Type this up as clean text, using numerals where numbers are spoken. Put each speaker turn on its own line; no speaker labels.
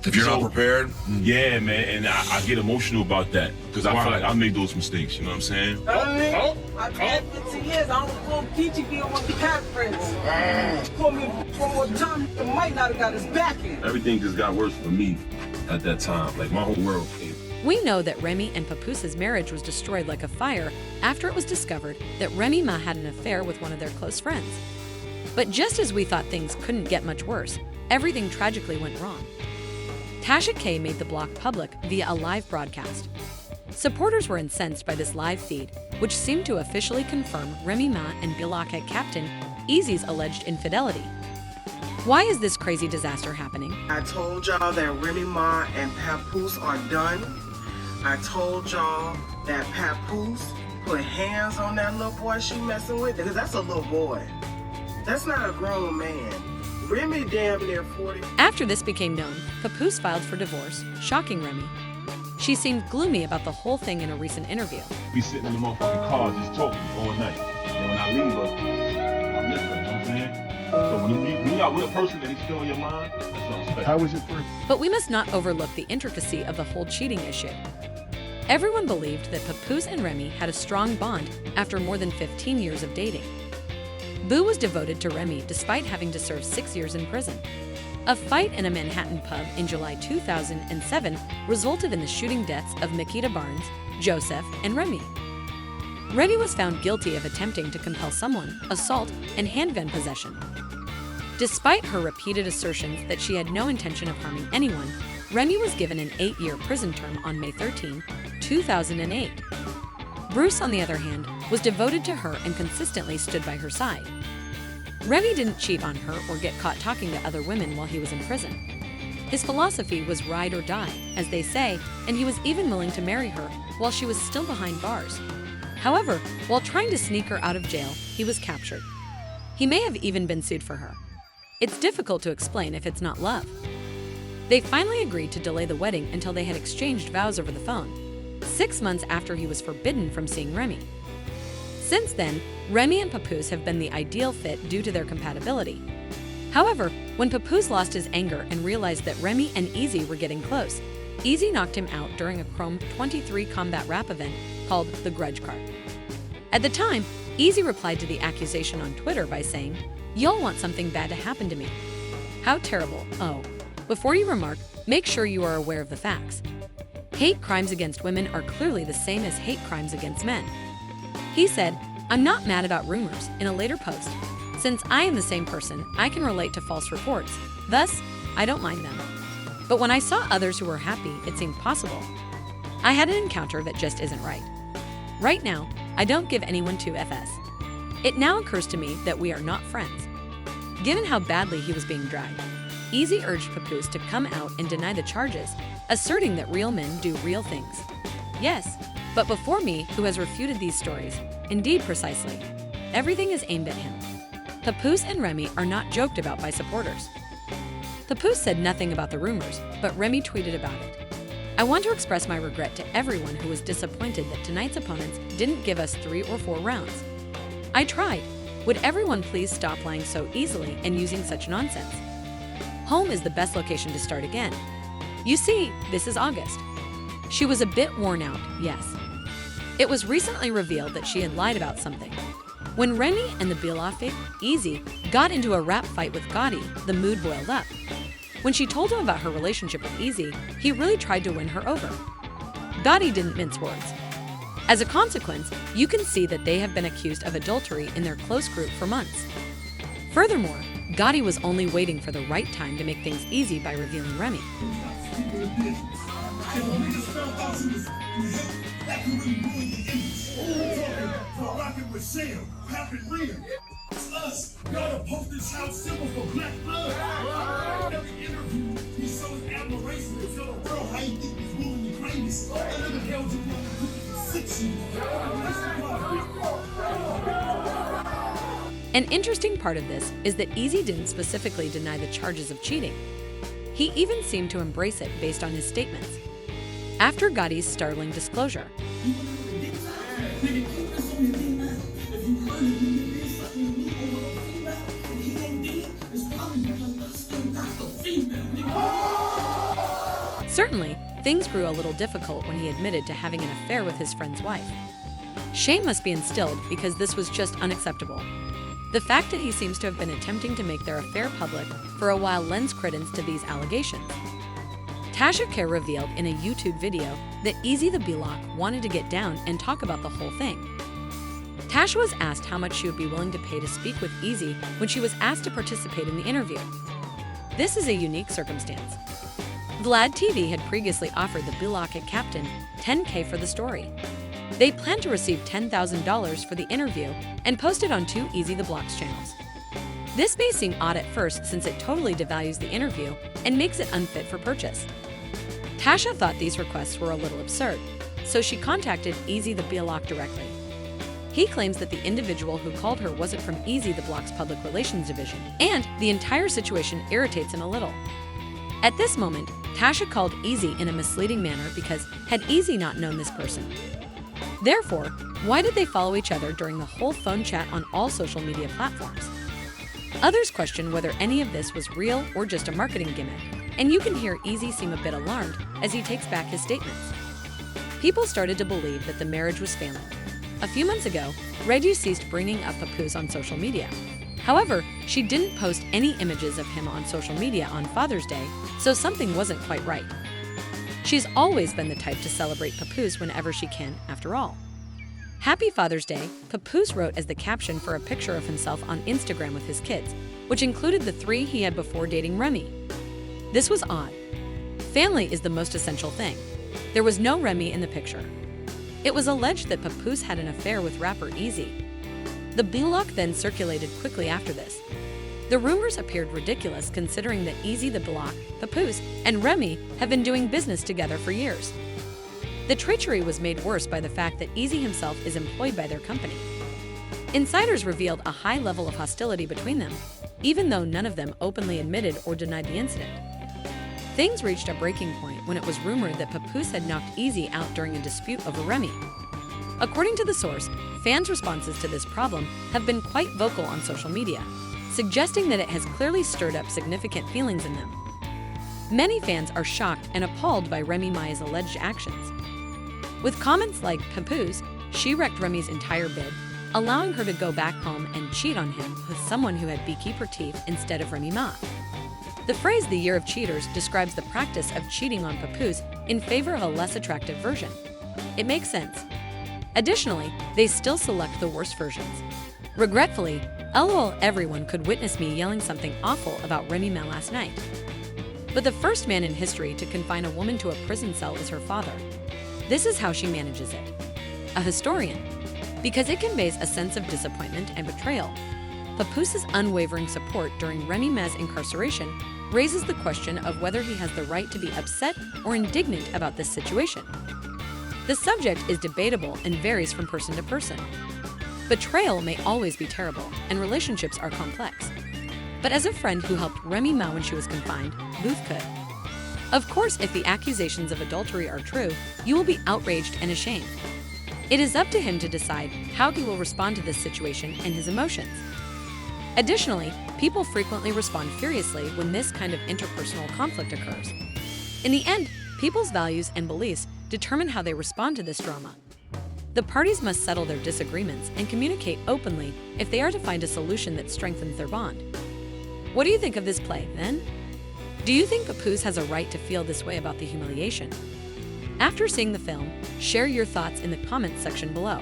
If you're not prepared,
Yeah, man, and I get emotional about that because I feel like I made those mistakes. You know what I'm saying?
I've had 15 years. I don't go Peachy be on my cat friends. Call me one more time, it might not have got his backing.
Everything just got worse for me at that time. Like my whole world came.
We know that Remy and Papoose's marriage was destroyed like a fire after it was discovered that Remy Ma had an affair with one of their close friends. But just as we thought things couldn't get much worse, everything tragically went wrong. Tasha K made the block public via a live broadcast. Supporters were incensed by this live feed, which seemed to officially confirm Remy Ma and Bilaka captain Easy's alleged infidelity. Why is this crazy disaster happening?
I told y'all that Remy Ma and Papoose are done. I told y'all that Papoose put hands on that little boy she messing with, because that's a little boy. That's not a grown man. Remy damn near 40.
After this became known, Papoose filed for divorce, shocking Remy. She seemed gloomy about the whole thing in a recent interview.
Be sitting in the motherfucking car just talking all night. And when I leave her, I miss her, you know what I'm saying? So when you out with a person that is still in your mind, that's not special.
how was it for?
But we must not overlook the intricacy of the whole cheating issue. Everyone believed that Papoose and Remy had a strong bond after more than 15 years of dating. Boo was devoted to Remy despite having to serve 6 years in prison. A fight in a Manhattan pub in July 2007 resulted in the shooting deaths of Makita Barnes, Joseph, and Remy. Remy was found guilty of attempting to compel someone, assault, and handgun possession. Despite her repeated assertions that she had no intention of harming anyone, Remy was given an 8-year prison term on May 13, 2008. Bruce, on the other hand, was devoted to her and consistently stood by her side. Remy didn't cheat on her or get caught talking to other women while he was in prison. His philosophy was ride or die, as they say, and he was even willing to marry her while she was still behind bars. However, while trying to sneak her out of jail, he was captured. He may have even been sued for her. It's difficult to explain if it's not love. They finally agreed to delay the wedding until they had exchanged vows over the phone, 6 months after he was forbidden from seeing Remy. Since then, Remy and Papoose have been the ideal fit due to their compatibility. However, when Papoose lost his anger and realized that Remy and Easy were getting close, Easy knocked him out during a Chrome 23 combat rap event called The Grudge Card. At the time, Easy replied to the accusation on Twitter by saying, "Y'all want something bad to happen to me. How terrible, oh." Before you remark, make sure you are aware of the facts. Hate crimes against women are clearly the same as hate crimes against men. He said, "I'm not mad about rumors," in a later post. "Since I am the same person, I can relate to false reports. Thus, I don't mind them. But when I saw others who were happy, it seemed possible. I had an encounter that just isn't right. Right now, I don't give anyone 2FS. It now occurs to me that we are not friends." Given how badly he was being dragged, Easy urged Papoose to come out and deny the charges, asserting that real men do real things. Yes, but before me, who has refuted these stories, indeed precisely, everything is aimed at him. Papoose and Remy are not joked about by supporters. Papoose said nothing about the rumors, but Remy tweeted about it. "I want to express my regret to everyone who was disappointed that tonight's opponents didn't give us 3 or 4 rounds. I tried. Would everyone please stop lying so easily and using such nonsense? Home is the best location to start again. You see, this is August." She was a bit worn out, yes. It was recently revealed that she had lied about something. When Remy and the Bilafic, Easy, got into a rap fight with Gotti, the mood boiled up. When she told him about her relationship with Easy, he really tried to win her over. Gotti didn't mince words. As a consequence, you can see that they have been accused of adultery in their close group for months. Furthermore, Gotti was only waiting for the right time to make things easy by revealing Remy. An interesting part of this is that Easy didn't specifically deny the charges of cheating. He even seemed to embrace it based on his statements. After Gotti's startling disclosure, Certainly, things grew a little difficult when he admitted to having an affair with his friend's wife. Shame must be instilled because this was just unacceptable. The fact that he seems to have been attempting to make their affair public for a while lends credence to these allegations. Tasha K revealed in a YouTube video that Easy the Block wanted to get down and talk about the whole thing. Tasha was asked how much she would be willing to pay to speak with Easy when she was asked to participate in the interview. This is a unique circumstance. Vlad TV had previously offered the Block captain $10K for the story. They planned to receive $10,000 for the interview and post it on two Easy the Block's channels. This may seem odd at first since it totally devalues the interview and makes it unfit for purchase. Tasha thought these requests were a little absurd, so she contacted Easy the Block directly. He claims that the individual who called her wasn't from Easy the Block's public relations division, and the entire situation irritates him a little. At this moment, Tasha called Easy in a misleading manner because had Easy not known this person? Therefore, why did they follow each other during the whole phone chat on all social media platforms? Others question whether any of this was real or just a marketing gimmick, and you can hear Easy seem a bit alarmed as he takes back his statements. People started to believe that the marriage was failing. A few months ago, Reggie ceased bringing up Papoose on social media. However, she didn't post any images of him on social media on Father's Day, so something wasn't quite right. She's always been the type to celebrate Papoose whenever she can, after all. Happy Father's Day, Papoose wrote as the caption for a picture of himself on Instagram with his kids, which included the 3 he had before dating Remy. This was odd. Family is the most essential thing. There was no Remy in the picture. It was alleged that Papoose had an affair with rapper Easy. The Block then circulated quickly after this. The rumors appeared ridiculous considering that Easy the Block, Papoose, and Remy have been doing business together for years. The treachery was made worse by the fact that Easy himself is employed by their company. Insiders revealed a high level of hostility between them, even though none of them openly admitted or denied the incident. Things reached a breaking point when it was rumored that Papoose had knocked Easy out during a dispute over Remy. According to the source, fans' responses to this problem have been quite vocal on social media, suggesting that it has clearly stirred up significant feelings in them. Many fans are shocked and appalled by Remy Ma's alleged actions. With comments like, "Papoose, she wrecked Remy's entire bid, allowing her to go back home and cheat on him with someone who had beekeeper teeth instead of Remy Ma." The phrase "the year of cheaters" describes the practice of cheating on Papoose in favor of a less attractive version. It makes sense. Additionally, they still select the worst versions. Regretfully, LOL, everyone could witness me yelling something awful about Remy Ma last night. But the first man in history to confine a woman to a prison cell is her father. This is how she manages it. A historian. Because it conveys a sense of disappointment and betrayal. Papoose's unwavering support during Remy Ma's incarceration raises the question of whether he has the right to be upset or indignant about this situation. The subject is debatable and varies from person to person. Betrayal may always be terrible, and relationships are complex. But as a friend who helped Remy Ma when she was confined, Booth could. Of course, if the accusations of adultery are true, you will be outraged and ashamed. It is up to him to decide how he will respond to this situation and his emotions. Additionally, people frequently respond furiously when this kind of interpersonal conflict occurs. In the end, people's values and beliefs determine how they respond to this drama. The parties must settle their disagreements and communicate openly if they are to find a solution that strengthens their bond. What do you think of this play, then? Do you think Papoose has a right to feel this way about the humiliation? After seeing the film, share your thoughts in the comments section below.